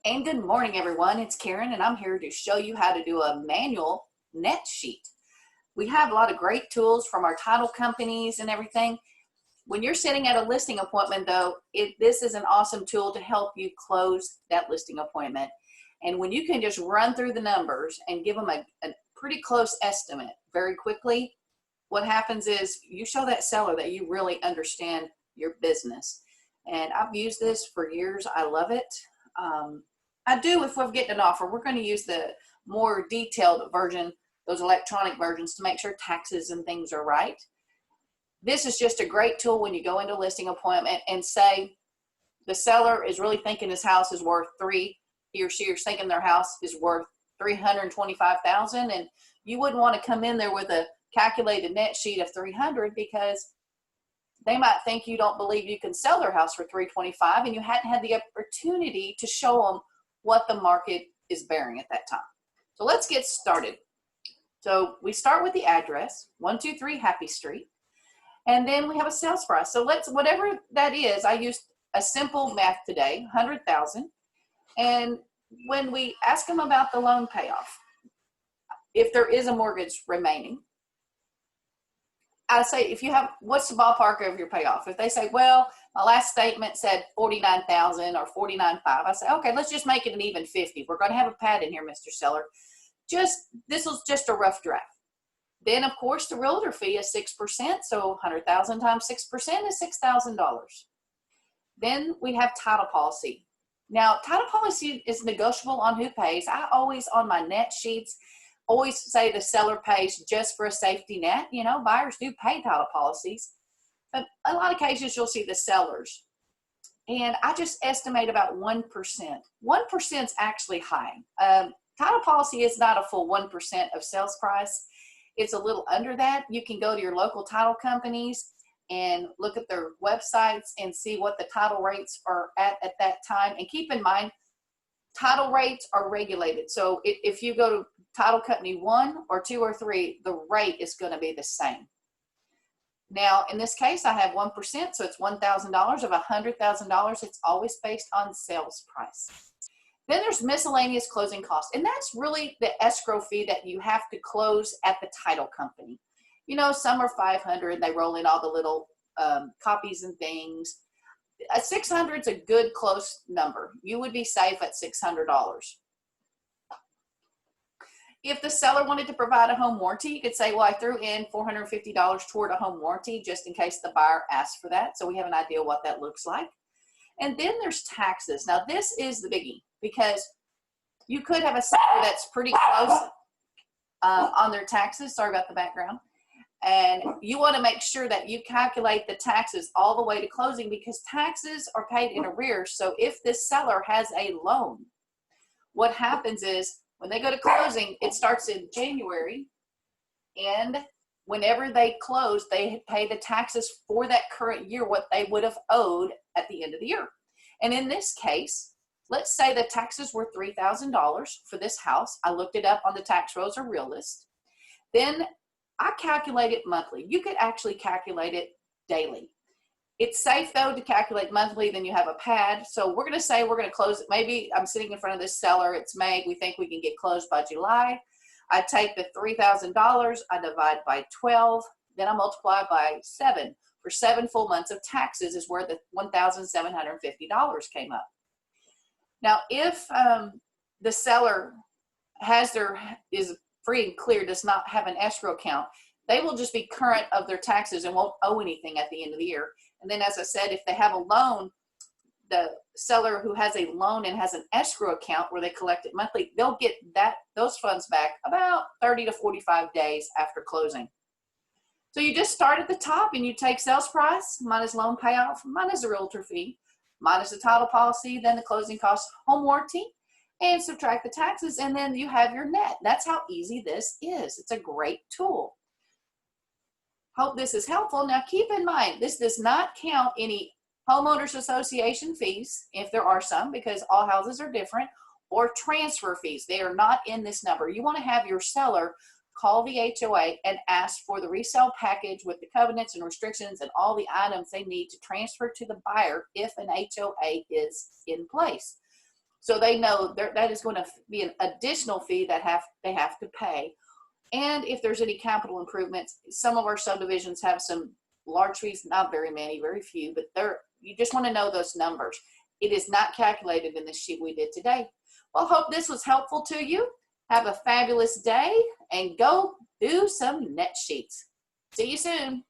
And good morning, everyone. It's Karen, and I'm here to show you how to do a manual net sheet. We have a lot of great tools from our title companies and everything. When you're sitting at a listing appointment, though, this is an awesome tool to help you close that listing appointment. And when you can just run through the numbers and give them a pretty close estimate very quickly, what happens is you show that seller that you really understand your business. And I've used this for years. I love it. I do if we're getting an offer. We're going to use the more detailed version, those electronic versions, to make sure taxes and things are right. This is just a great tool when you go into a listing appointment and say the seller is really thinking his house is worth he or she is thinking their house is worth $325,000, and you wouldn't want to come in there with a calculated net sheet of 300 because they might think you don't believe you can sell their house for 325 and you hadn't had the opportunity to show them what the market is bearing at that time. So let's get started. So we start with the address, 123 Happy Street, and then we have a sales price. So whatever that is, I used a simple math today, 100,000. And when we ask them about the loan payoff, if there is a mortgage remaining, I say, what's the ballpark of your payoff? If they say, well, my last statement said 49,000 or 49.5, I say, okay, let's just make it an even 50. We're going to have a pad in here, Mr. Seller. This was just a rough draft. Then, of course, the realtor fee is 6%. So 100,000 times 6% is $6,000. Then we have title policy. Now, title policy is negotiable on who pays. I always, on my net sheets, always say the seller pays just for a safety net. You know, buyers do pay title policies, but a lot of cases you'll see the sellers. And I just estimate about 1%. 1% is actually high. Title policy is not a full 1% of sales price. It's a little under that. You can go to your local title companies and look at their websites and see what the title rates are at that time. And keep in mind, title rates are regulated. So if you go to title company 1 or 2 or 3, the rate is going to be the same. Now, in this case, I have 1%, so it's $1,000 of $100,000. It's always based on sales price. Then there's miscellaneous closing costs, and that's really the escrow fee that you have to close at the title company. You know, some are $500. They roll in all the little copies and things. 600 is a good close number. You would be safe at $600. If the seller wanted to provide a home warranty, you could say, well, I threw in $450 toward a home warranty just in case the buyer asks for that. So we have an idea what that looks like. And then there's taxes. Now, this is the biggie because you could have a seller that's pretty close on their taxes. Sorry about the background. And you want to make sure that you calculate the taxes all the way to closing because taxes are paid in arrears. So if this seller has a loan, what happens is when they go to closing, it starts in January. And whenever they close, they pay the taxes for that current year, what they would have owed at the end of the year. And in this case, let's say the taxes were $3,000 for this house. I looked it up on the Tax Rolls or Realist. Then I calculate it monthly. You could actually calculate it daily. It's safe, though, to calculate monthly. Then you have a pad. So we're going to say we're going to close it. Maybe I'm sitting in front of this seller. It's May. We think we can get closed by July. I take the $3,000. I divide by 12. Then I multiply by 7. For 7 full months of taxes is where the $1,750 came up. Now, if the seller is free and clear, does not have an escrow account, they will just be current of their taxes and won't owe anything at the end of the year. And then, as I said, if they have a loan, the seller who has a loan and has an escrow account where they collect it monthly, they'll get those funds back about 30 to 45 days after closing. So you just start at the top and you take sales price minus loan payoff minus the realtor fee minus the title policy, then the closing costs, home warranty, and subtract the taxes, and then you have your net. That's how easy this is. It's a great tool. Hope this is helpful. Now keep in mind, this does not count any homeowners association fees, if there are some, because all houses are different, or transfer fees. They are not in this number. You want to have your seller call the HOA and ask for the resale package with the covenants and restrictions and all the items they need to transfer to the buyer if an HOA is in place. So they know that is going to be an additional fee that they have to pay. And if there's any capital improvements, some of our subdivisions have some large fees, not very many, very few, but you just want to know those numbers. It is not calculated in the sheet we did today. Well, hope this was helpful to you. Have a fabulous day and go do some net sheets. See you soon.